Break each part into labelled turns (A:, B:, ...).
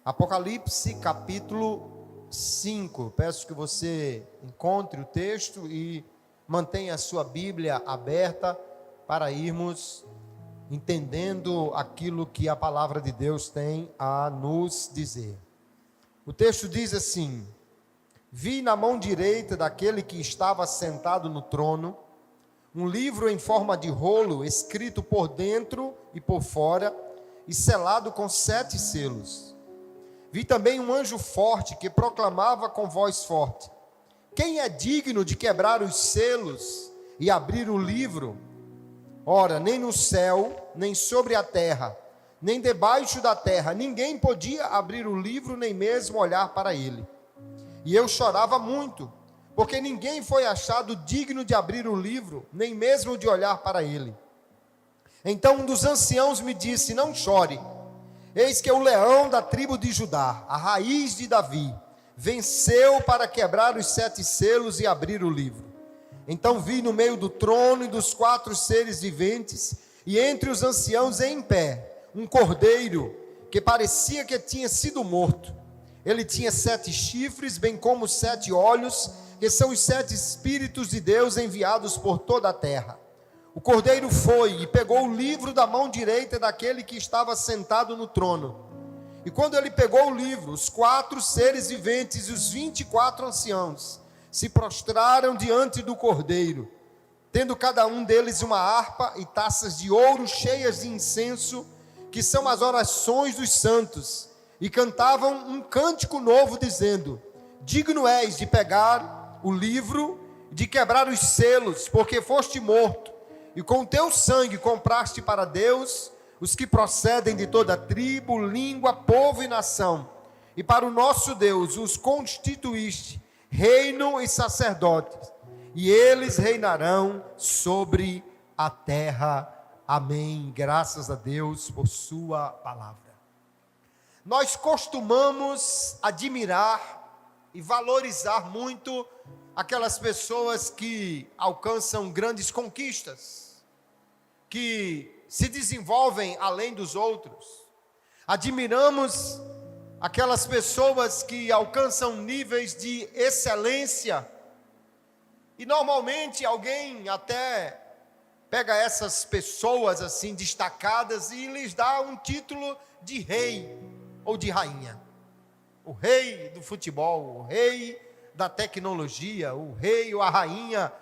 A: Apocalipse capítulo 5. Peço que você encontre o texto e mantenha a sua Bíblia aberta para irmos entendendo aquilo que a palavra de Deus tem a nos dizer. O texto diz assim: vi na mão direita daquele que estava sentado no trono um livro em forma de rolo, escrito por dentro e por fora e selado com 7 selos. Vi também um anjo forte que proclamava com voz forte: quem é digno de quebrar os selos e abrir o livro? Ora, nem no céu, nem sobre a terra, nem debaixo da terra, ninguém podia abrir o livro, nem mesmo olhar para ele. E eu chorava muito, porque ninguém foi achado digno de abrir o livro, nem mesmo de olhar para ele. Então um dos anciãos me disse: não chore, eis que o leão da tribo de Judá, a raiz de Davi, venceu para quebrar os 7 selos e abrir o livro. Então vi no meio do trono e dos 4 seres viventes, e entre os anciãos em pé, um cordeiro que parecia que tinha sido morto. Ele tinha 7 chifres, bem como 7 olhos, que são os 7 Espíritos de Deus enviados por toda a terra. O cordeiro foi e pegou o livro da mão direita daquele que estava sentado no trono. E quando ele pegou o livro, os 4 seres viventes e os 24 anciãos se prostraram diante do cordeiro, tendo cada um deles uma harpa e taças de ouro cheias de incenso, que são as orações dos santos, e cantavam um cântico novo, dizendo: digno és de pegar o livro, de quebrar os selos, porque foste morto, e com teu sangue compraste para Deus os que procedem de toda tribo, língua, povo e nação, e para o nosso Deus os constituíste reino e sacerdotes, e eles reinarão sobre a terra. Amém. Graças a Deus por sua palavra. Nós costumamos admirar e valorizar muito aquelas pessoas que alcançam grandes conquistas, que se desenvolvem além dos outros. Admiramos aquelas pessoas que alcançam níveis de excelência, e normalmente alguém até pega essas pessoas assim destacadas e lhes dá um título de rei ou de rainha. O rei do futebol, o rei da tecnologia, o rei ou a rainha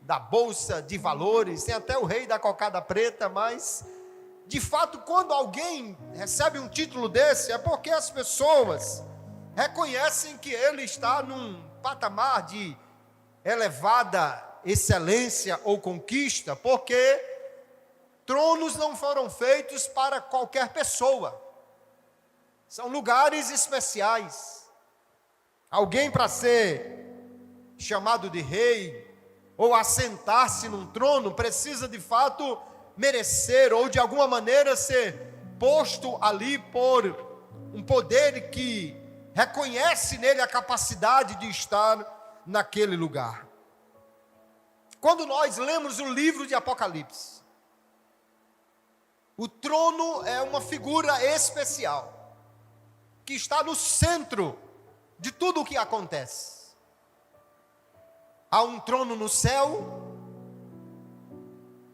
A: da bolsa de valores, tem até o rei da cocada preta, mas de fato, quando alguém recebe um título desse, é porque as pessoas reconhecem que ele está num patamar de elevada excelência ou conquista, porque tronos não foram feitos para qualquer pessoa, são lugares especiais. Alguém para ser chamado de rei ou assentar-se num trono precisa de fato merecer ou de alguma maneira ser posto ali por um poder que reconhece nele a capacidade de estar naquele lugar. Quando nós lemos o livro de Apocalipse, o trono é uma figura especial que está no centro de tudo o que acontece. Há um trono no céu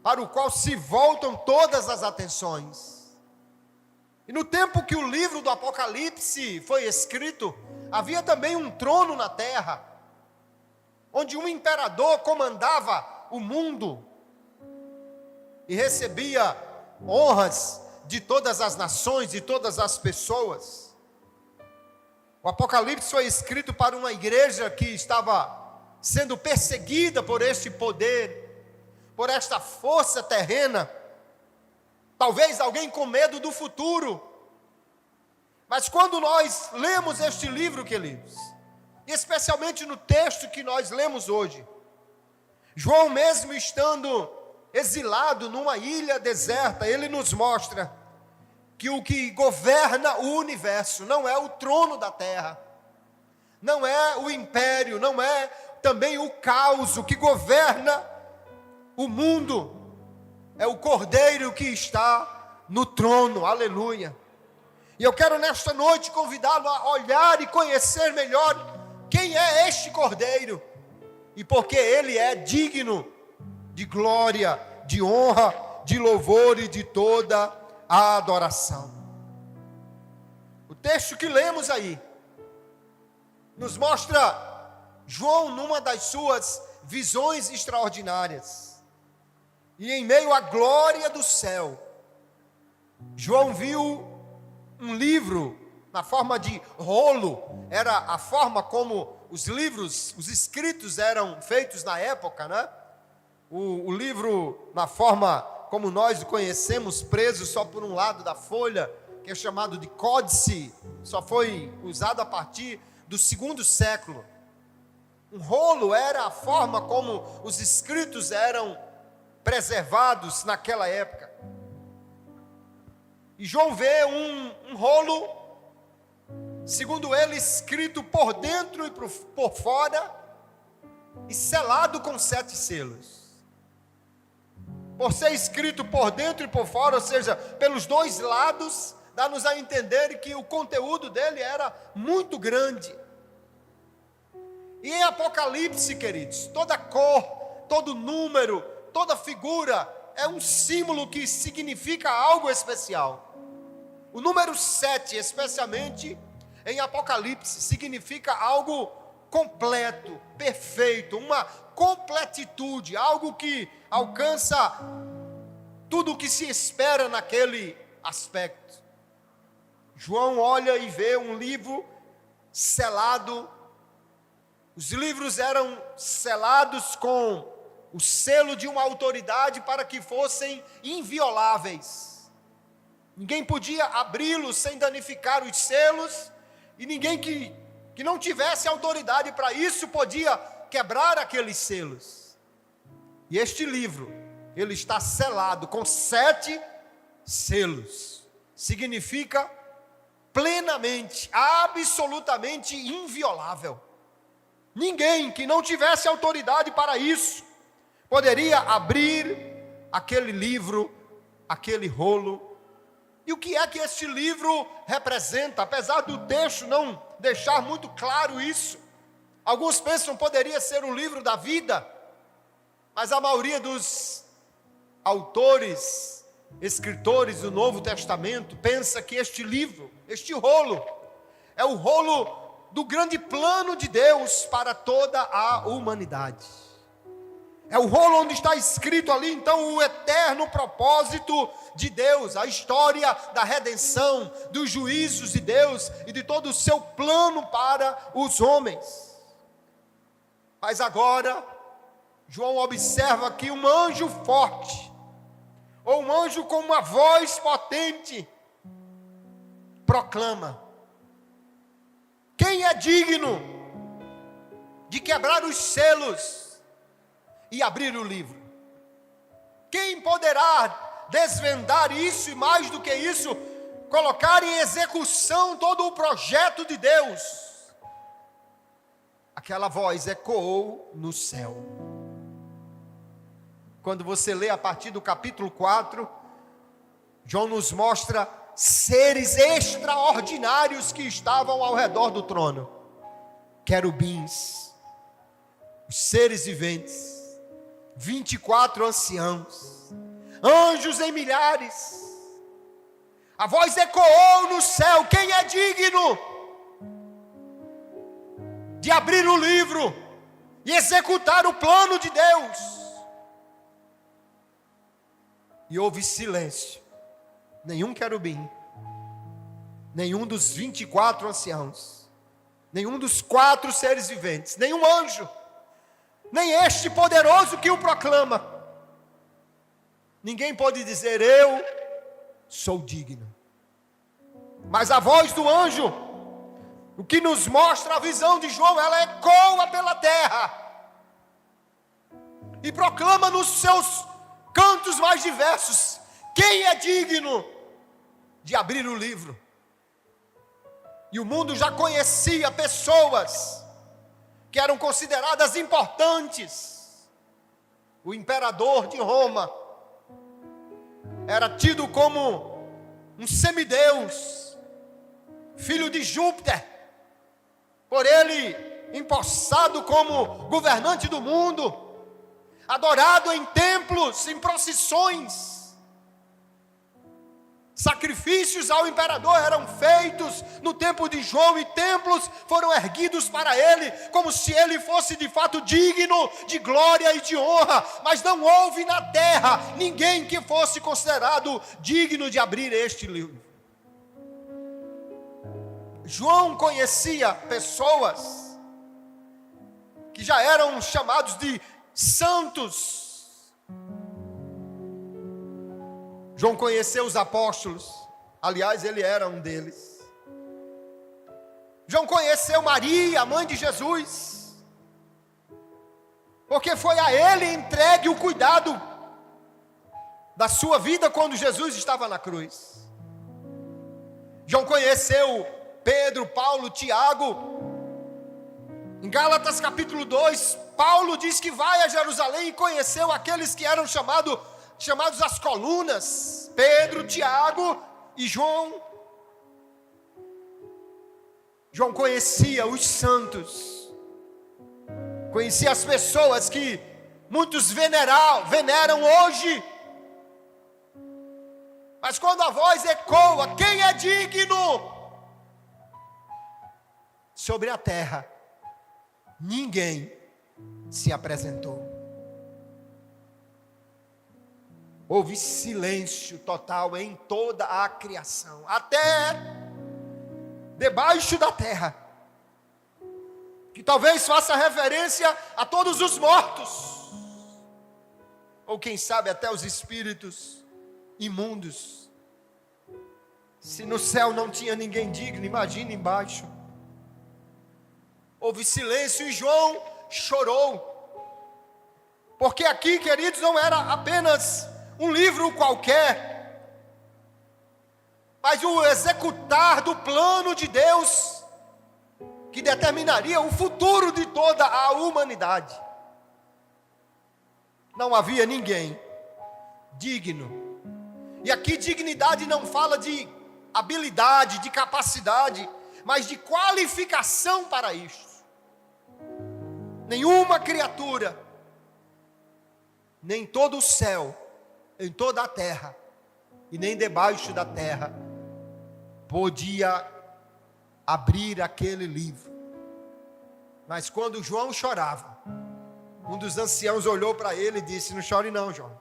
A: para o qual se voltam todas as atenções. E no tempo que o livro do Apocalipse foi escrito, havia também um trono na terra, onde um imperador comandava o mundo e recebia honras de todas as nações, de todas as pessoas. O Apocalipse foi escrito para uma igreja que estava sendo perseguida por este poder, por esta força terrena, talvez alguém com medo do futuro. Mas quando nós lemos este livro, queridos, especialmente no texto que nós lemos hoje, João, mesmo estando exilado numa ilha deserta, ele nos mostra que o que governa o universo não é o trono da terra, não é o império, não é também o caos. O que governa o mundo é o cordeiro que está no trono. Aleluia. E eu quero nesta noite convidá-lo a olhar e conhecer melhor quem é este Cordeiro e porque ele é digno de glória, de honra, de louvor e de toda a adoração. O texto que lemos aí nos mostra João numa das suas visões extraordinárias. E em meio à glória do céu, João viu um livro na forma de rolo. Era a forma como os livros, os escritos eram feitos na época, né? O livro na forma como nós o conhecemos, preso só por um lado da folha, que é chamado de códice, só foi usado a partir do 2º século. Um rolo era a forma como os escritos eram preservados naquela época. E João vê um rolo, segundo ele, escrito por dentro e por fora, e selado com 7 selos. Por ser escrito por dentro e por fora, ou seja, pelos dois lados, dá-nos a entender que o conteúdo dele era muito grande. E em Apocalipse, queridos, toda cor, todo número, toda figura é um símbolo que significa algo especial. O número 7, especialmente em Apocalipse, significa algo completo, perfeito, uma completitude, algo que alcança tudo o que se espera naquele aspecto. João olha e vê um livro selado. Os livros eram selados com o selo de uma autoridade para que fossem invioláveis. Ninguém podia abri-los sem danificar os selos, e ninguém que não tivesse autoridade para isso podia quebrar aqueles selos. E este livro, ele está selado com 7 selos. Significa plenamente, absolutamente inviolável. Ninguém que não tivesse autoridade para isso poderia abrir aquele livro, aquele rolo. E o que é que este livro representa? Apesar do texto não deixar muito claro isso, alguns pensam que poderia ser o livro da vida, mas a maioria dos autores, escritores do Novo Testamento, pensa que este livro, este rolo, é o rolo do grande plano de Deus para toda a humanidade. É o rolo onde está escrito ali, então, o eterno propósito de Deus, a história da redenção, dos juízos de Deus e de todo o seu plano para os homens. Mas agora, João observa aqui um anjo forte, ou um anjo com uma voz potente, proclama: quem é digno de quebrar os selos e abrir o livro? Quem poderá desvendar isso e, mais do que isso, colocar em execução todo o projeto de Deus? Aquela voz ecoou no céu. Quando você lê a partir do capítulo 4, João nos mostra seres extraordinários que estavam ao redor do trono. Querubins, os seres viventes, 24 anciãos, anjos em milhares. A voz ecoou no céu: quem é digno de abrir o livro e executar o plano de Deus? E houve silêncio. Nenhum querubim, nenhum dos 24 anciãos, nenhum dos 4 seres viventes, nenhum anjo, nem este poderoso que o proclama, ninguém pode dizer: eu sou digno. Mas a voz do anjo, o que nos mostra a visão de João, ela ecoa pela terra e proclama nos seus cantos mais diversos: quem é digno de abrir o livro? E o mundo já conhecia pessoas que eram consideradas importantes. O imperador de Roma era tido como um semideus, filho de Júpiter, por ele empossado como governante do mundo, adorado em templos, em procissões. Sacrifícios ao imperador eram feitos no tempo de João e templos foram erguidos para ele, como se ele fosse de fato digno de glória e de honra. Mas não houve na terra ninguém que fosse considerado digno de abrir este livro. João conhecia pessoas que já eram chamados de santos. João conheceu os apóstolos, aliás, ele era um deles. João conheceu Maria, a mãe de Jesus, porque foi a ele entregue o cuidado da sua vida quando Jesus estava na cruz. João conheceu Pedro, Paulo, Tiago. Em Gálatas capítulo 2, Paulo diz que vai a Jerusalém e conheceu aqueles que eram chamados as colunas, Pedro, Tiago e João. João conhecia os santos, conhecia as pessoas que muitos veneram hoje. Mas quando a voz ecoa, quem é digno? Sobre a terra, ninguém se apresentou. Houve silêncio total em toda a criação, até debaixo da terra, que talvez faça referência a todos os mortos, ou quem sabe até os espíritos imundos. Se no céu não tinha ninguém digno, imagine embaixo. Houve silêncio e João chorou, porque aqui, queridos, não era apenas um livro qualquer, mas o executar do plano de Deus, que determinaria o futuro de toda a humanidade. Não havia ninguém digno, e aqui dignidade não fala de habilidade, de capacidade, mas de qualificação para isto. Nenhuma criatura, nem todo o céu, em toda a terra, e nem debaixo da terra, podia abrir aquele livro. Mas quando João chorava, um dos anciãos olhou para ele e disse: não chore não, João,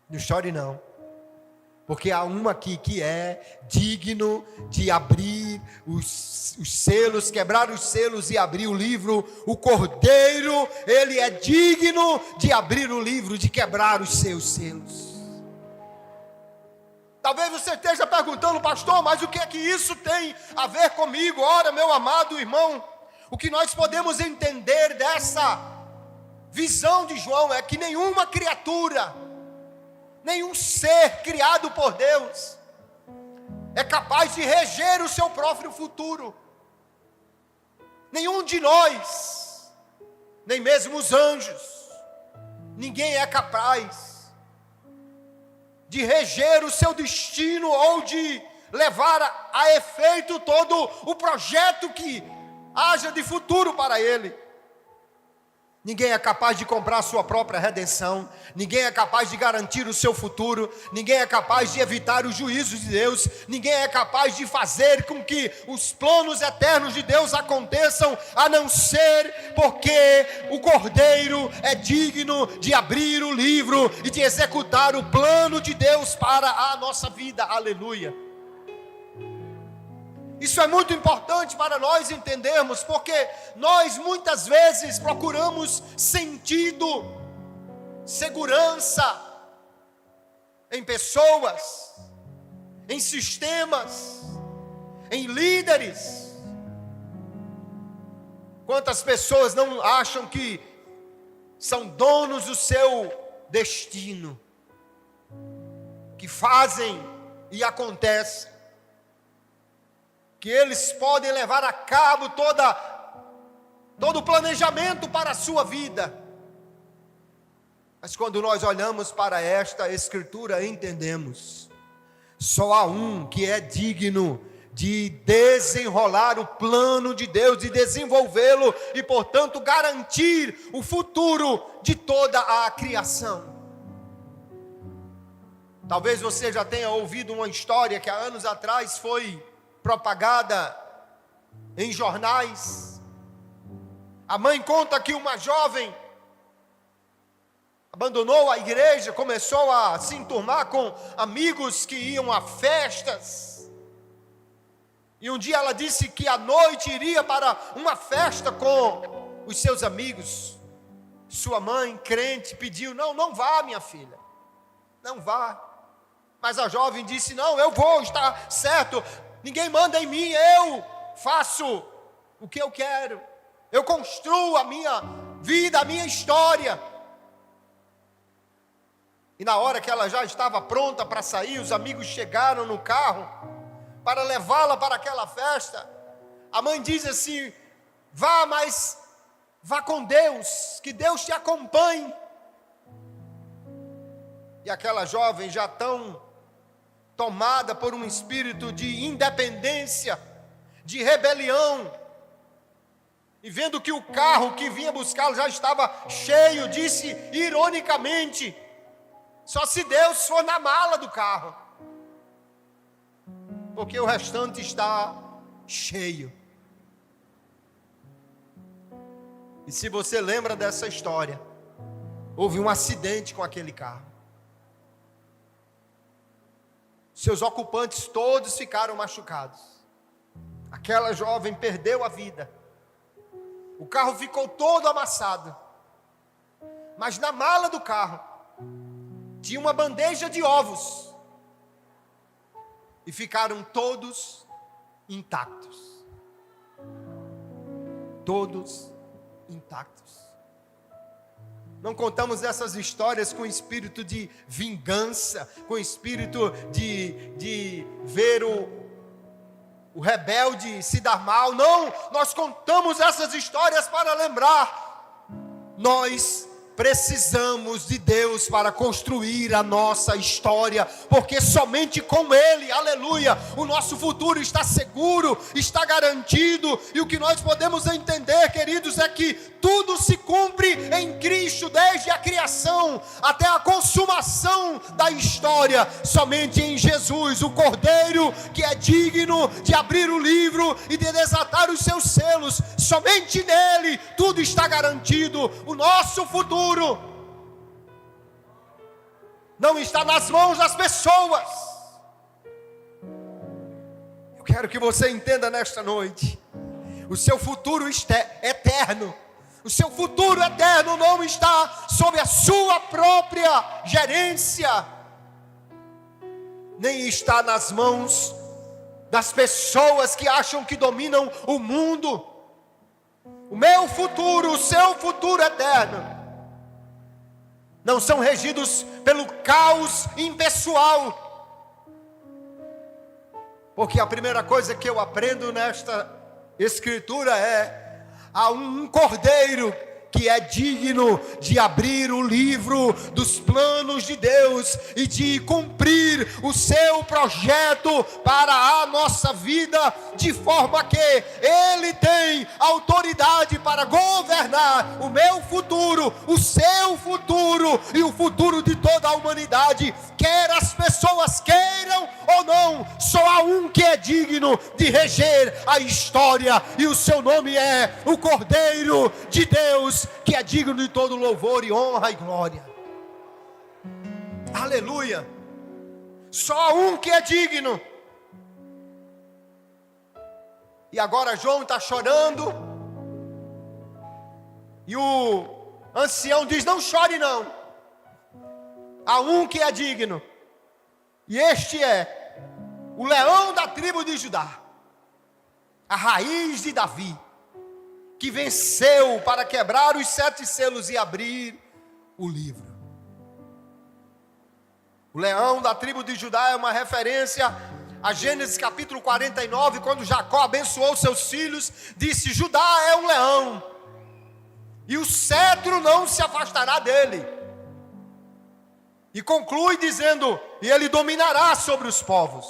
A: não chore não, porque há um aqui que é digno de abrir os selos, quebrar os selos e abrir o livro. O Cordeiro, ele é digno de abrir o livro, de quebrar os seus selos. Talvez você esteja perguntando: pastor, mas o que é que isso tem a ver comigo? Ora, meu amado irmão, o que nós podemos entender dessa visão de João é que nenhuma criatura, nenhum ser criado por Deus é capaz de reger o seu próprio futuro. Nenhum de nós, nem mesmo os anjos, ninguém é capaz de reger o seu destino ou de levar a efeito todo o projeto que haja de futuro para ele. Ninguém é capaz de comprar a sua própria redenção, ninguém é capaz de garantir o seu futuro, ninguém é capaz de evitar o juízo de Deus, ninguém é capaz de fazer com que os planos eternos de Deus aconteçam, a não ser porque o Cordeiro é digno de abrir o livro e de executar o plano de Deus para a nossa vida. Aleluia! Isso é muito importante para nós entendermos, porque nós muitas vezes procuramos sentido, segurança em pessoas, em sistemas, em líderes. Quantas pessoas não acham que são donos do seu destino, que fazem e acontece, que eles podem levar a cabo todo o planejamento para a sua vida. Mas quando nós olhamos para esta escritura, entendemos: só há um que é digno de desenrolar o plano de Deus, de desenvolvê-lo e, portanto, garantir o futuro de toda a criação. Talvez você já tenha ouvido uma história que há anos atrás foi propagada em jornais. A mãe conta que uma jovem abandonou a igreja, começou a se enturmar com amigos que iam a festas. E um dia ela disse que à noite iria para uma festa com os seus amigos. Sua mãe, crente, pediu: não vá, minha filha, não vá. Mas a jovem disse: não, eu vou, está certo, ninguém manda em mim, eu faço o que eu quero, eu construo a minha vida, a minha história. E na hora que ela já estava pronta para sair, os amigos chegaram no carro para levá-la para aquela festa. A mãe diz assim: vá, mas vá com Deus, que Deus te acompanhe. E aquela jovem, já tão tomada por um espírito de independência, de rebelião, e vendo que o carro que vinha buscá-lo já estava cheio, disse ironicamente: só se Deus for na mala do carro, porque o restante está cheio. E se você lembra dessa história, houve um acidente com aquele carro. Seus ocupantes todos ficaram machucados. Aquela jovem perdeu a vida. O carro ficou todo amassado. Mas na mala do carro tinha uma bandeja de ovos. E ficaram todos intactos. Todos intactos. Não contamos essas histórias com espírito de vingança, com espírito de ver o rebelde se dar mal. Não, nós contamos essas histórias para lembrar. Nós precisamos de Deus para construir a nossa história, porque somente com Ele, aleluia, o nosso futuro está seguro, está garantido. E o que nós podemos entender, queridos, é que tudo se cumpre em Cristo, desde a criação até a consumação da história. Somente em Jesus, o Cordeiro que é digno de abrir o livro e de desatar os seus selos, somente nele tudo está garantido. O nosso futuro não está nas mãos das pessoas. Eu quero que você entenda nesta noite: o seu futuro é eterno. O seu futuro eterno não está sob a sua própria gerência, nem está nas mãos das pessoas que acham que dominam o mundo. O meu futuro, o seu futuro eterno, não são regidos pelo caos impessoal. Porque a primeira coisa que eu aprendo nesta escritura é: há um cordeiro que é digno de abrir o livro dos planos de Deus e de cumprir o seu projeto para a nossa vida, de forma que Ele tem autoridade para governar o meu futuro, o seu futuro e o futuro de toda a humanidade. Quer as pessoas queiram ou não, só há um que é digno de reger a história, e o seu nome é o Cordeiro de Deus, que é digno de todo louvor e honra e glória. Aleluia. Só há um que é digno. E agora João está chorando, e o ancião diz: não chore não, há um que é digno, e este é o leão da tribo de Judá, a raiz de Davi, que venceu para quebrar os 7 selos e abrir o livro. O leão da tribo de Judá é uma referência a Gênesis capítulo 49, quando Jacó abençoou seus filhos, disse: Judá é um leão, e o cetro não se afastará dele. E conclui dizendo: e ele dominará sobre os povos.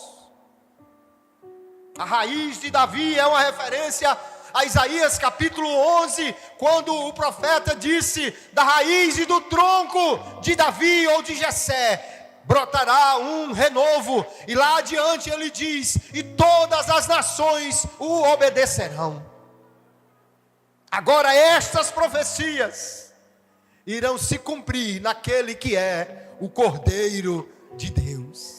A: A raiz de Davi é uma referência a Isaías capítulo 11, quando o profeta disse: da raiz e do tronco de Davi ou de Jessé brotará um renovo. E lá adiante ele diz: e todas as nações o obedecerão. Agora estas profecias irão se cumprir naquele que é o Cordeiro de Deus.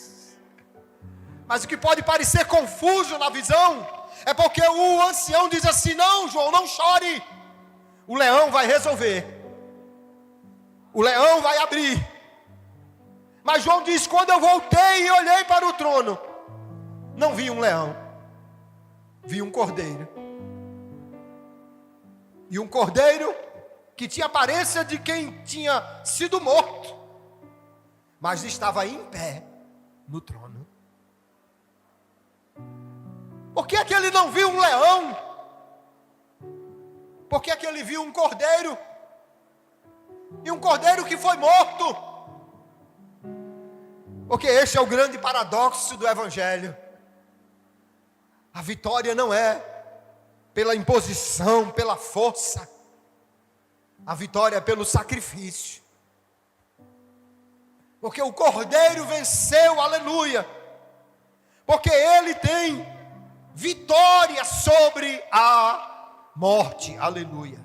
A: Mas o que pode parecer confuso na visão é porque o ancião diz assim: não, João, não chore, o leão vai resolver, o leão vai abrir. Mas João diz: quando eu voltei e olhei para o trono, não vi um leão, vi um cordeiro. E um cordeiro que tinha aparência de quem tinha sido morto, mas estava em pé no trono. Por que é que ele não viu um leão? Por que é que ele viu um cordeiro? E um cordeiro que foi morto? Porque este é o grande paradoxo do Evangelho. A vitória não é pela imposição, pela força. A vitória é pelo sacrifício. Porque o cordeiro venceu, aleluia. Porque ele tem vitória sobre a morte, aleluia.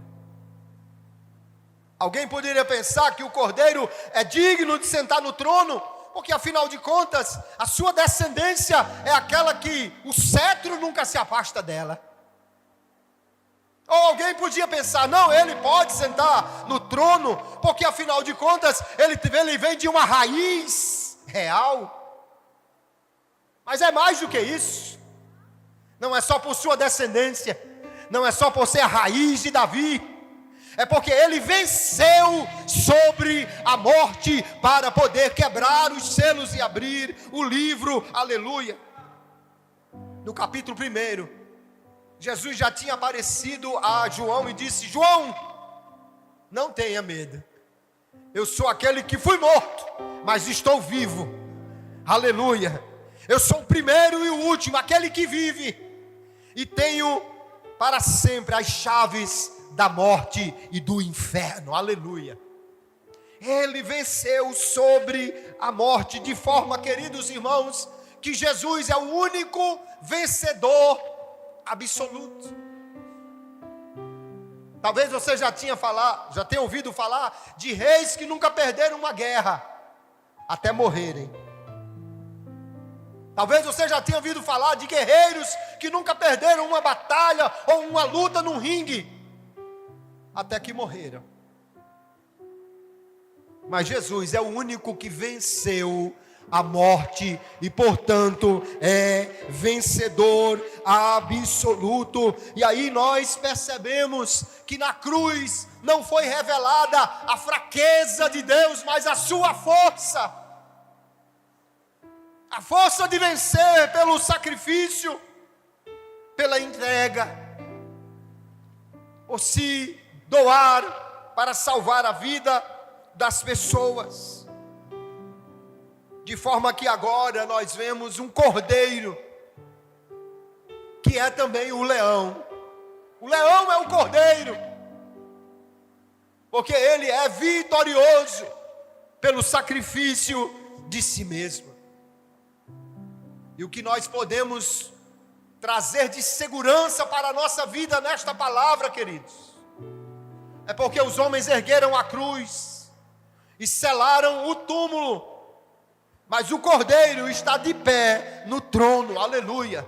A: Alguém poderia pensar que o cordeiro é digno de sentar no trono, porque afinal de contas, a sua descendência é aquela que o cetro nunca se afasta dela. Ou alguém podia pensar: não, ele pode sentar no trono, porque afinal de contas, ele vem de uma raiz real. Mas é mais do que isso. Não é só por sua descendência, não é só por ser a raiz de Davi, é porque ele venceu sobre a morte para poder quebrar os selos e abrir o livro, aleluia. No capítulo 1, Jesus já tinha aparecido a João e disse: João, não tenha medo, eu sou aquele que fui morto, mas estou vivo, aleluia. Eu sou o primeiro e o último, aquele que vive, e tenho para sempre as chaves da morte e do inferno, aleluia. Ele venceu sobre a morte, de forma, queridos irmãos, que Jesus é o único vencedor absoluto. Talvez você já tenha ouvido falar de reis que nunca perderam uma guerra até morrerem. Talvez você já tenha ouvido falar de guerreiros que nunca perderam uma batalha ou uma luta num ringue, até que morreram. Mas Jesus é o único que venceu a morte e, portanto, é vencedor absoluto. E aí nós percebemos que na cruz não foi revelada a fraqueza de Deus, mas a sua força. A força de vencer pelo sacrifício, pela entrega, por se doar para salvar a vida das pessoas. De forma que agora nós vemos um cordeiro, que é também o leão. O leão é o cordeiro, porque ele é vitorioso pelo sacrifício de si mesmo. E o que nós podemos trazer de segurança para a nossa vida nesta palavra, queridos, é porque os homens ergueram a cruz e selaram o túmulo, mas o cordeiro está de pé no trono, aleluia.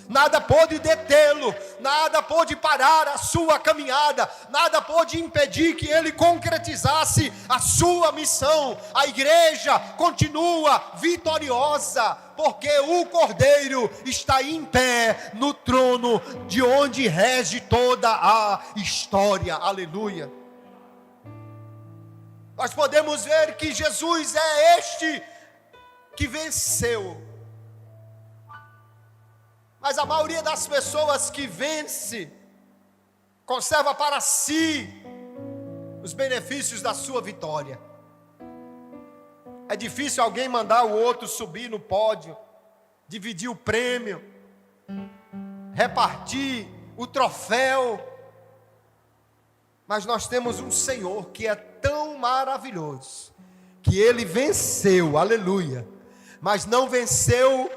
A: Nada pôde detê-lo, nada pôde parar a sua caminhada, nada pôde impedir que ele concretizasse a sua missão. A igreja continua vitoriosa, porque o Cordeiro está em pé no trono, de onde rege toda a história, aleluia. Nós podemos ver que Jesus é este que venceu. Mas a maioria das pessoas que vence, conserva para si os benefícios da sua vitória. É difícil alguém mandar o outro subir no pódio, dividir o prêmio. repartir o troféu, mas nós temos um Senhor que é tão maravilhoso, que Ele venceu, aleluia, mas não venceu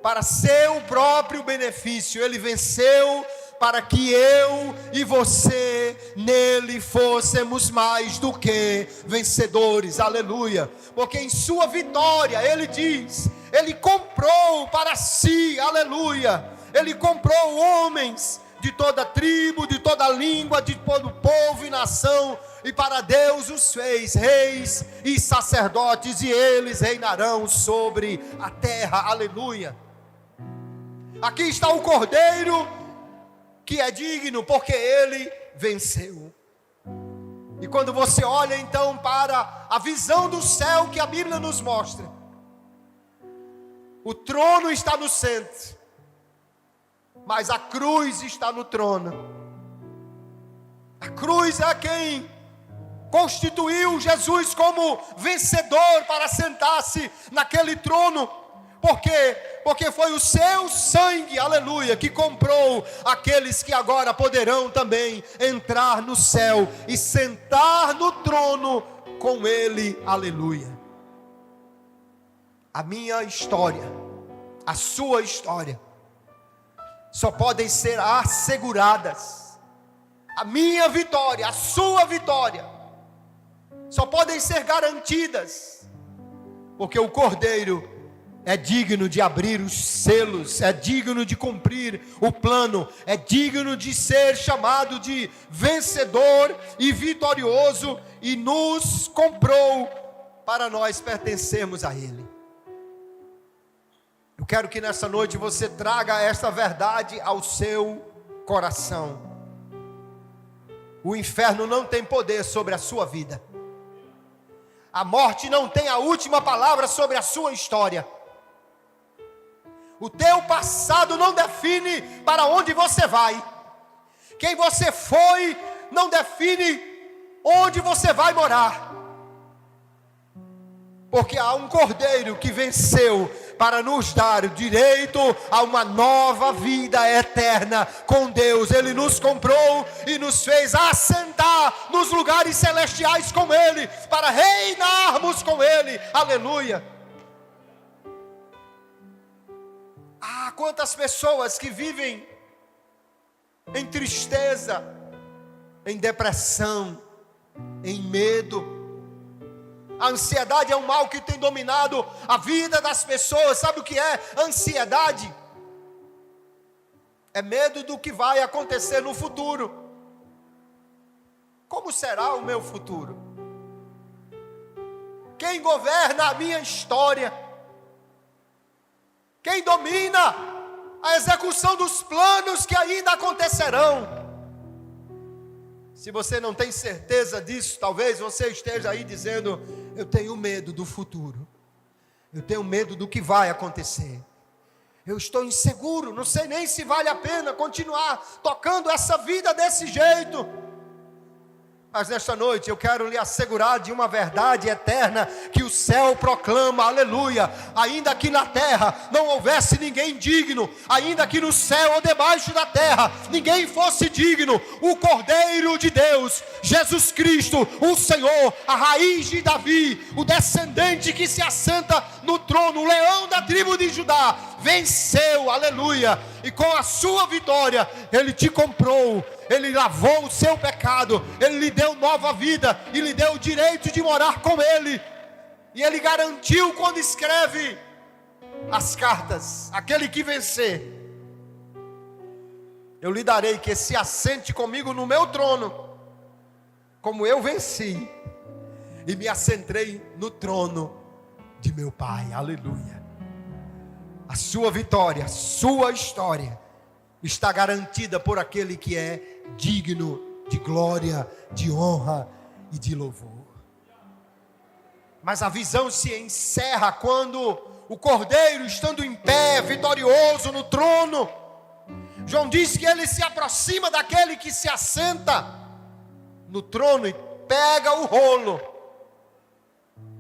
A: para seu próprio benefício, Ele venceu para que eu e você nele fôssemos mais do que vencedores, aleluia, porque em sua vitória, Ele diz, Ele comprou para si, aleluia, Ele comprou homens de toda tribo, de toda língua, de todo povo e nação, e para Deus os fez reis e sacerdotes, e eles reinarão sobre a terra, aleluia. Aqui está o Cordeiro, que é digno, porque Ele venceu. E quando você olha então para a visão do céu que a Bíblia nos mostra, o trono está no centro, mas a cruz está no trono. A cruz é quem constituiu Jesus como vencedor para sentar-se naquele trono. Por quê? Porque foi o seu sangue, aleluia, que comprou aqueles que agora poderão também entrar no céu e sentar no trono com Ele, aleluia. A minha história, a sua história, só podem ser asseguradas. A minha vitória, a sua vitória, só podem ser garantidas, porque o Cordeiro é digno de abrir os selos, é digno de cumprir o plano, é digno de ser chamado de vencedor e vitorioso, e nos comprou para nós pertencermos a Ele. Eu quero que nessa noite você traga esta verdade ao seu coração. O inferno não tem poder sobre a sua vida. A morte não tem a última palavra sobre a sua história. O teu passado não define para onde você vai. Quem você foi não define onde você vai morar. Porque há um Cordeiro que venceu para nos dar o direito a uma nova vida eterna com Deus. Ele nos comprou e nos fez assentar nos lugares celestiais com Ele, para reinarmos com Ele, aleluia. Ah, quantas pessoas que vivem em tristeza, em depressão, em medo. A ansiedade é um mal que tem dominado a vida das pessoas. Sabe o que é ansiedade? É medo do que vai acontecer no futuro. Como será o meu futuro? Quem governa a minha história? Quem domina a execução dos planos que ainda acontecerão? Se você não tem certeza disso, talvez você esteja aí dizendo: eu tenho medo do futuro, eu tenho medo do que vai acontecer, eu estou inseguro, não sei nem se vale a pena continuar tocando essa vida desse jeito. Mas nesta noite eu quero lhe assegurar de uma verdade eterna que o céu proclama, aleluia. Ainda que na terra não houvesse ninguém digno, ainda que no céu ou debaixo da terra ninguém fosse digno, o Cordeiro de Deus, Jesus Cristo, o Senhor, a raiz de Davi, o descendente que se assenta no trono, o leão da tribo de Judá, venceu, aleluia. E com a sua vitória Ele te comprou, Ele lavou o seu pecado, Ele lhe deu nova vida e lhe deu o direito de morar com Ele. E Ele garantiu quando escreve as cartas: aquele que vencer, eu lhe darei que se assente comigo no meu trono, como eu venci e me assentei no trono de meu Pai, aleluia. A sua vitória, a sua história está garantida por aquele que é digno de glória, de honra e de louvor. Mas a visão se encerra quando o Cordeiro, estando em pé, vitorioso no trono, João diz que ele se aproxima daquele que se assenta no trono e pega o rolo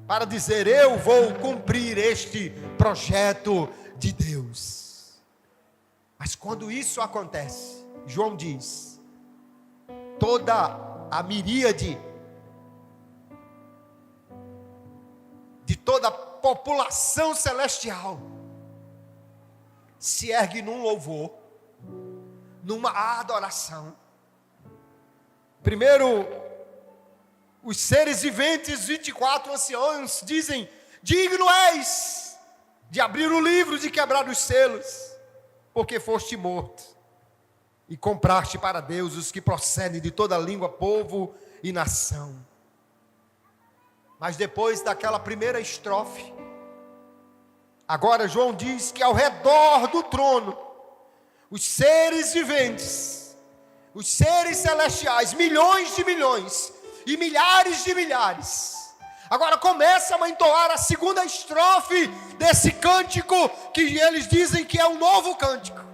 A: para dizer: eu vou cumprir este projeto de Deus. Mas quando isso acontece, João diz, toda a miríade de toda a população celestial se ergue num louvor, numa adoração. Primeiro, os seres viventes, 24 anciãos, dizem: digno és de abrir o livro, de quebrar os selos, porque foste morto e compraste para Deus os que procedem de toda língua, povo e nação. Mas depois daquela primeira estrofe, agora João diz que ao redor do trono, os seres viventes, os seres celestiais, milhões de milhões e milhares de milhares, agora começam a entoar a segunda estrofe desse cântico, que eles dizem que é um novo cântico.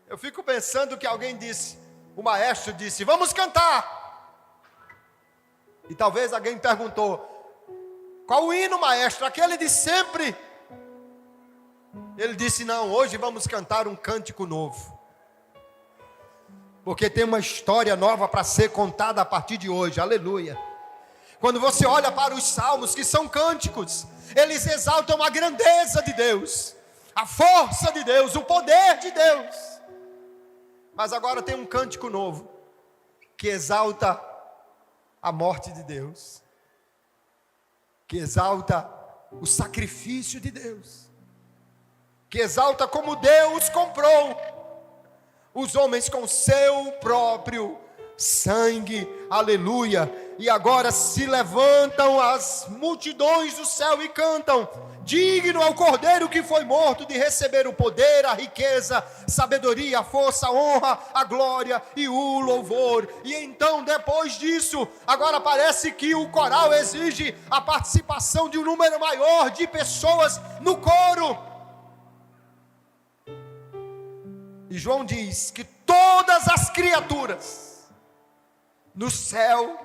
A: Eu fico pensando que alguém disse, o maestro disse: vamos cantar. E talvez alguém perguntou: qual o hino, maestro? Aquele de sempre? Ele disse: não, hoje vamos cantar um cântico novo, porque tem uma história nova para ser contada a partir de hoje. Aleluia. Quando você olha para os salmos, que são cânticos, eles exaltam a grandeza de Deus, a força de Deus, o poder de Deus. Mas agora tem um cântico novo, que exalta a morte de Deus, que exalta o sacrifício de Deus, que exalta como Deus comprou os homens com seu próprio sangue. Aleluia. E agora se levantam as multidões do céu e cantam: digno ao Cordeiro que foi morto de receber o poder, a riqueza, sabedoria, a força, a honra, a glória e o louvor. E então, depois disso, agora parece que o coral exige a participação de um número maior de pessoas no coro. E João diz que todas as criaturas, no céu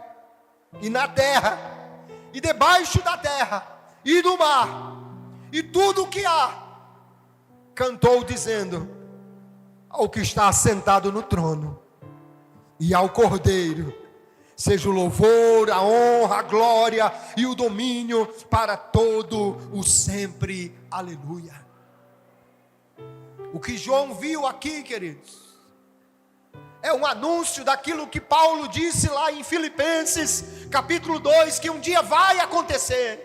A: e na terra, e debaixo da terra, e no mar, e tudo o que há, cantou dizendo ao que está assentado no trono e ao Cordeiro: seja o louvor, a honra, a glória e o domínio para todo o sempre. Aleluia. O que João viu aqui, queridos, é um anúncio daquilo que Paulo disse lá em Filipenses capítulo 2, que um dia vai acontecer.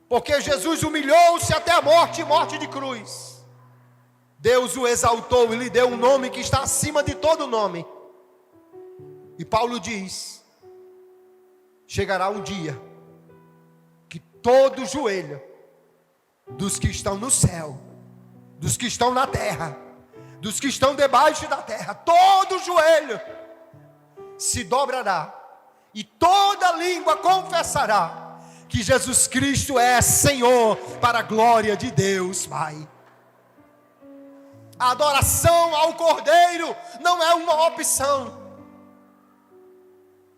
A: Porque Jesus humilhou-se até a morte, morte de cruz. Deus o exaltou e lhe deu um nome que está acima de todo nome. E Paulo diz: chegará um dia que todo joelho dos que estão no céu, dos que estão na terra, dos que estão debaixo da terra, todo joelho se dobrará e toda língua confessará que Jesus Cristo é Senhor, para a glória de Deus Pai. A adoração ao Cordeiro não é uma opção,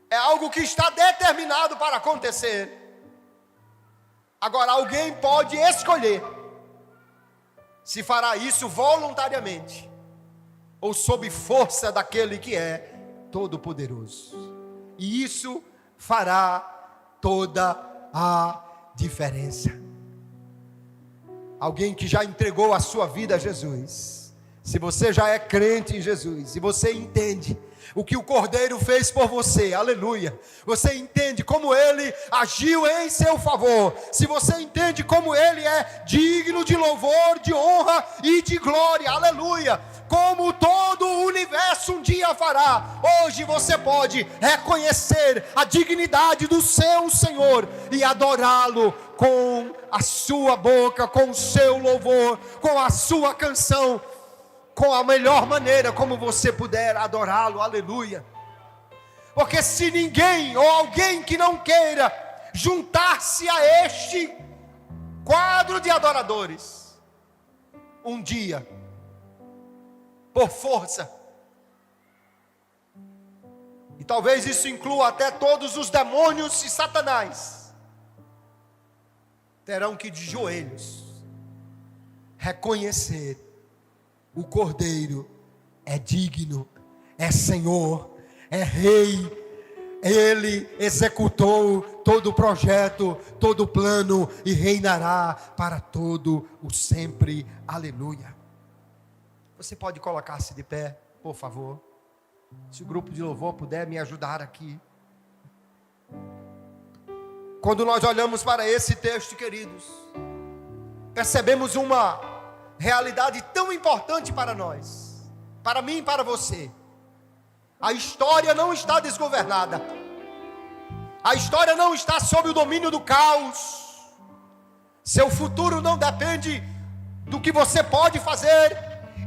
A: é algo que está determinado para acontecer. Agora, alguém pode escolher se fará isso voluntariamente ou sob força daquele que é todo-poderoso. E isso fará toda a diferença. Alguém que já entregou a sua vida a Jesus, se você já é crente em Jesus e você entende o que o Cordeiro fez por você, aleluia, você entende como Ele agiu em seu favor, se você entende como Ele é digno de louvor, de honra e de glória, aleluia, como todo o universo um dia fará, hoje você pode reconhecer a dignidade do seu Senhor e adorá-lo com a sua boca, com o seu louvor, com a sua canção, com a melhor maneira como você puder adorá-lo, aleluia. Porque se ninguém ou alguém que não queira juntar-se a este quadro de adoradores, um dia, por força, e talvez isso inclua até todos os demônios e Satanás, terão que de joelhos reconhecer: o Cordeiro é digno, é Senhor, é Rei. Ele executou todo o projeto, todo o plano e reinará para todo o sempre. Aleluia. Você pode colocar-se de pé, por favor? Se o grupo de louvor puder me ajudar aqui. Quando nós olhamos para esse texto, queridos, percebemos uma realidade tão importante para nós, para mim e para você. A história não está desgovernada. A história não está sob o domínio do caos. Seu futuro não depende do que você pode fazer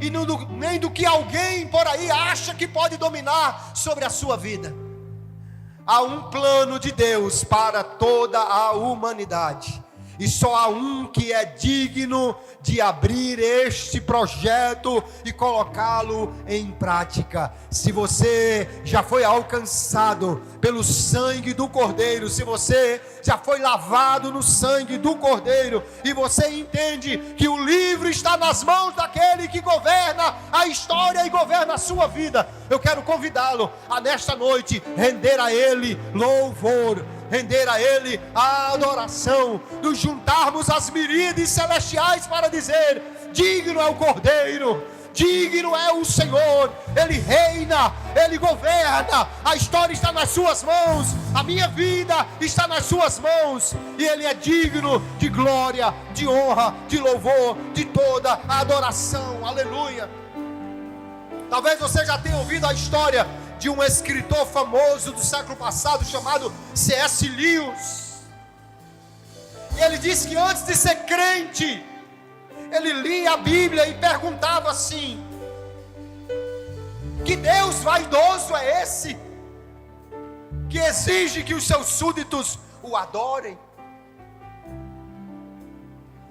A: e nem do que alguém por aí acha que pode dominar sobre a sua vida. Há um plano de Deus para toda a humanidade. E só há um que é digno de abrir este projeto e colocá-lo em prática. Se você já foi alcançado pelo sangue do Cordeiro, se você já foi lavado no sangue do Cordeiro, e você entende que o livro está nas mãos daquele que governa a história e governa a sua vida, eu quero convidá-lo a nesta noite render a Ele louvor, render a Ele a adoração, nos juntarmos às miríades celestiais para dizer: digno é o Cordeiro, digno é o Senhor. Ele reina, Ele governa, a história está nas suas mãos, a minha vida está nas suas mãos, e Ele é digno de glória, de honra, de louvor, de toda a adoração. Aleluia. Talvez você já tenha ouvido a história de um escritor famoso do século passado chamado C.S. Lewis. E ele disse que antes de ser crente, ele lia a Bíblia e perguntava assim: que Deus vaidoso é esse que exige que os seus súditos o adorem?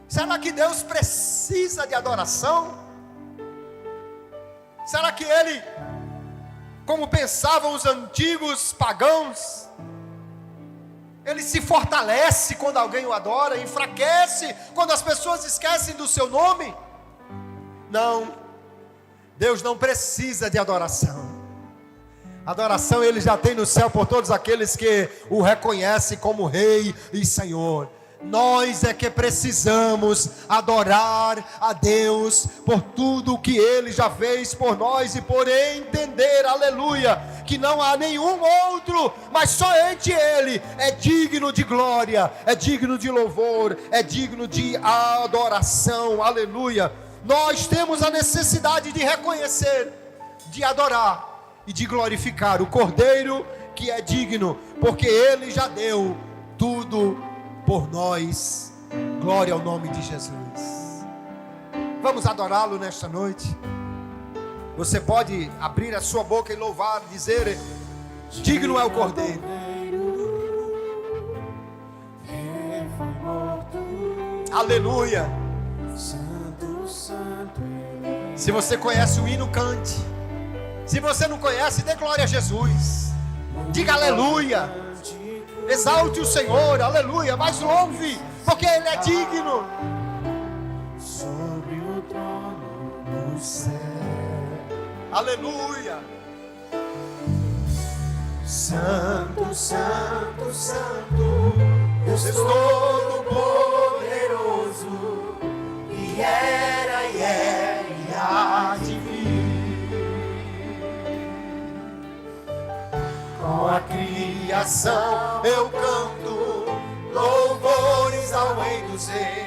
A: Será que Deus precisa de adoração? Será que Ele, como pensavam os antigos pagãos, Ele se fortalece quando alguém o adora, enfraquece quando as pessoas esquecem do seu nome? Não, Deus não precisa de adoração. Adoração Ele já tem no céu por todos aqueles que o reconhecem como Rei e Senhor. Nós é que precisamos adorar a Deus por tudo o que Ele já fez por nós e por entender, aleluia, que não há nenhum outro, mas somente Ele é digno de glória, é digno de louvor, é digno de adoração, aleluia. Nós temos a necessidade de reconhecer, de adorar e de glorificar o Cordeiro que é digno, porque Ele já deu tudo por nós. Glória ao nome de Jesus. Vamos adorá-lo nesta noite. Você pode abrir a sua boca e louvar, dizer: digno é o Cordeiro. Aleluia. Se você conhece o hino, cante. Se você não conhece, dê glória a Jesus. Diga aleluia. Exalte o Senhor, aleluia, mas louve, porque Ele é digno. Sobre o trono do céu, aleluia. Santo, Santo, Santo, Deus Todo-Poderoso, que era e é e há de vir. Com a criação eu canto louvores ao Rei dos Reis.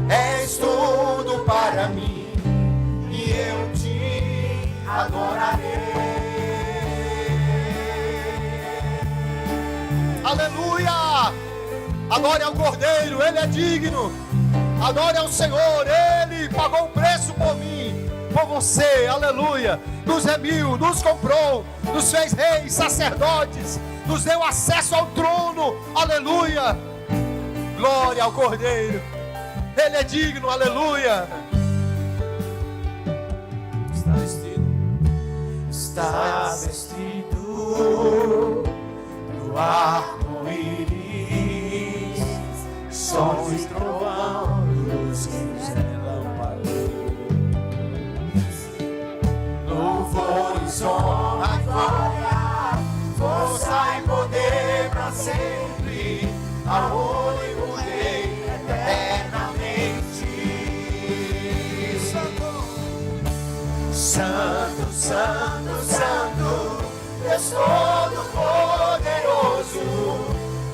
A: És tudo para mim e eu te adorarei. Aleluia! Adore ao Cordeiro, Ele é digno. Adore ao Senhor, Ele pagou o preço por mim, por você, aleluia. Nos remiu, nos comprou, nos fez reis, sacerdotes, nos deu acesso ao trono, aleluia. Glória ao Cordeiro, Ele é digno, aleluia. Está vestido do arco-íris, sons e trovão dos que
B: sempre ao único Rei eternamente. Santo, Santo, Santo, Deus Todo-Poderoso,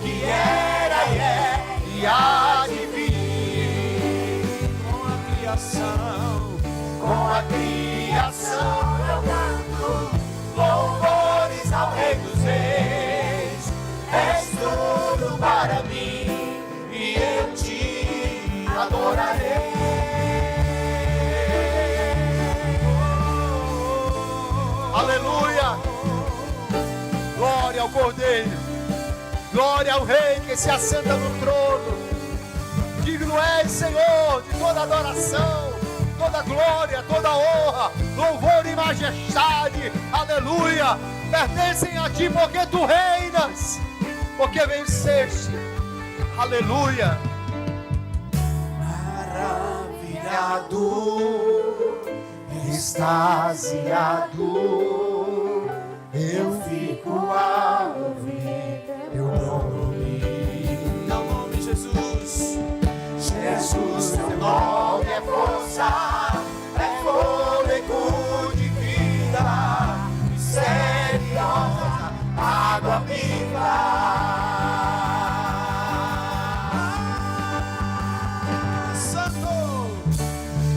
B: que era e é e há de vir. Com a criação eu canto louvores ao Rei dos Reis. És tudo para mim e eu te adorarei.
A: Aleluia! Glória ao Cordeiro, glória ao Rei que se assenta no trono. Digno és, Senhor, de toda adoração, toda glória, toda honra, louvor e majestade. Aleluia! Pertencem a ti porque tu reinas, porque venceste. Aleluia!
B: Maravilhado, extasiado, eu fico a ouvir teu nome. Teu nome, Jesus. Jesus, teu nome é força, é fôlego de vida, miseriosa, água viva. Santo,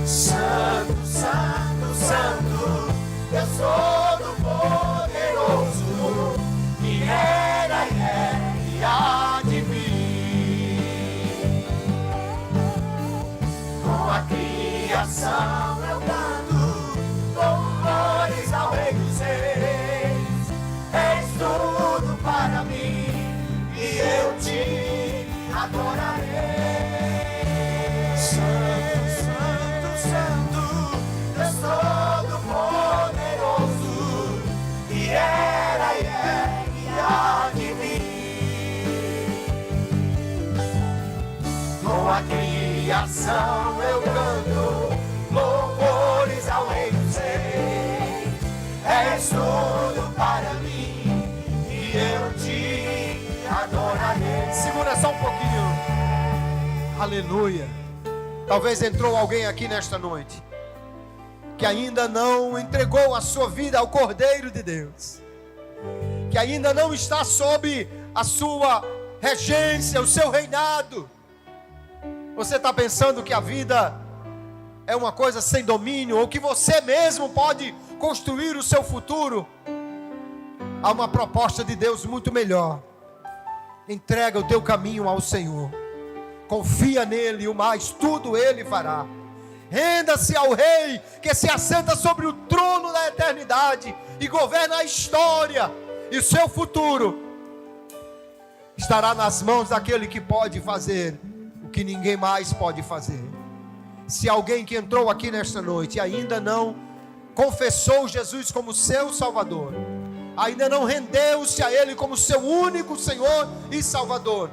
B: Santo, Santo, Deus Todo-Poderoso, que era e é e há de vir. Com a criação eu canto louvores ao Rei dos Reis. És tudo para mim e eu te adorarei. Santo, Santo, Santo, Deus Todo-Poderoso, que era e é e há de vir. Com a criação eu canto louvores ao Rei dos Reis. És tudo para mim e eu te adorarei.
A: Segura só um pouquinho. Aleluia! Talvez entrou alguém aqui nesta noite que ainda não entregou a sua vida ao Cordeiro de Deus, que ainda não está sob a sua regência, o seu reinado. Você está pensando que a vida é uma coisa sem domínio, ou que você mesmo pode construir o seu futuro? Há uma proposta de Deus muito melhor. Entrega o teu caminho ao Senhor, confia nele, e o mais tudo ele fará. Renda-se ao Rei que se assenta sobre o trono da eternidade e governa a história, e o seu futuro estará nas mãos daquele que pode fazer o que ninguém mais pode fazer. Se alguém que entrou aqui nesta noite e ainda não confessou Jesus como seu Salvador, ainda não rendeu-se a Ele como seu único Senhor e Salvador,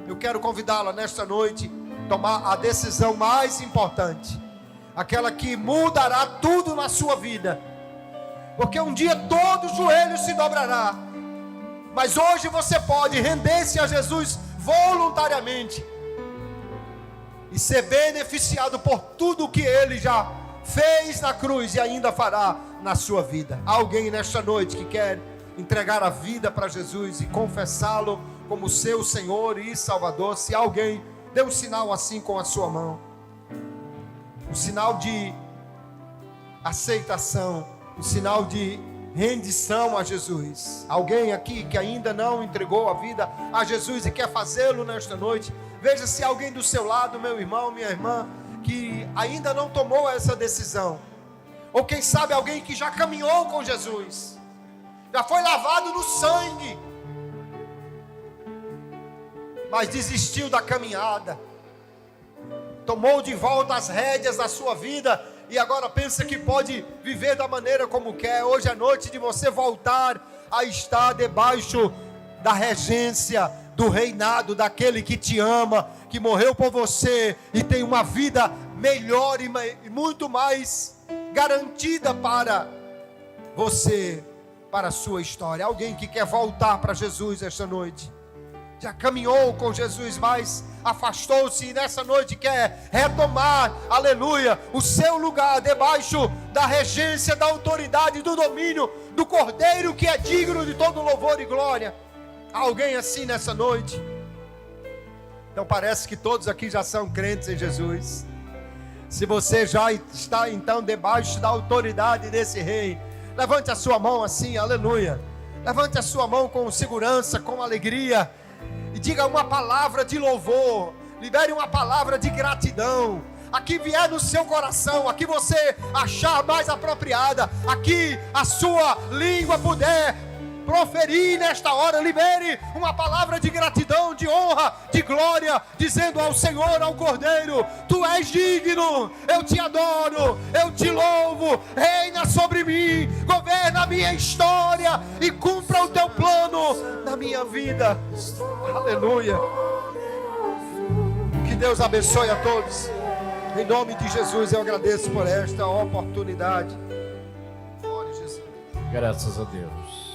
A: eu quero convidá-la nesta noite a tomar a decisão mais importante, aquela que mudará tudo na sua vida, porque um dia todo joelho se dobrará, mas hoje você pode render-se a Jesus voluntariamente e ser beneficiado por tudo que Ele já fez na cruz e ainda fará na sua vida. Alguém nesta noite que quer entregar a vida para Jesus e confessá-lo como seu Senhor e Salvador? Se alguém, dê um sinal assim com a sua mão, um sinal de aceitação, um sinal de rendição a Jesus. Alguém aqui que ainda não entregou a vida a Jesus e quer fazê-lo nesta noite? Veja se alguém do seu lado, meu irmão, minha irmã, que ainda não tomou essa decisão, ou quem sabe alguém que já caminhou com Jesus, já foi lavado no sangue, mas desistiu da caminhada, tomou de volta as rédeas da sua vida e agora pensa que pode viver da maneira como quer. Hoje é noite de você voltar a estar debaixo da regência, do reinado daquele que te ama, que morreu por você e tem uma vida melhor e muito mais garantida para você, para a sua história. Alguém que quer voltar para Jesus esta noite, já caminhou com Jesus, mas afastou-se e nessa noite quer retomar, aleluia, o seu lugar debaixo da regência, da autoridade, do domínio do Cordeiro que é digno de todo louvor e glória. Há alguém assim nessa noite? Então parece que todos aqui já são crentes em Jesus. Se você já está então debaixo da autoridade desse rei, levante a sua mão assim, aleluia. Levante a sua mão com segurança, com alegria, e diga uma palavra de louvor, libere uma palavra de gratidão. Aqui vier no seu coração, aqui você achar mais apropriada, aqui a sua língua puder proferir nesta hora, libere uma palavra de gratidão, de honra, de glória, dizendo ao Senhor, ao Cordeiro: Tu és digno, eu te adoro, eu te louvo, reina sobre mim, governa a minha história e cumpra o teu plano na minha vida. Aleluia. Que Deus abençoe a todos. Em nome de Jesus eu agradeço por esta oportunidade. Glória a Jesus.
C: Graças a Deus.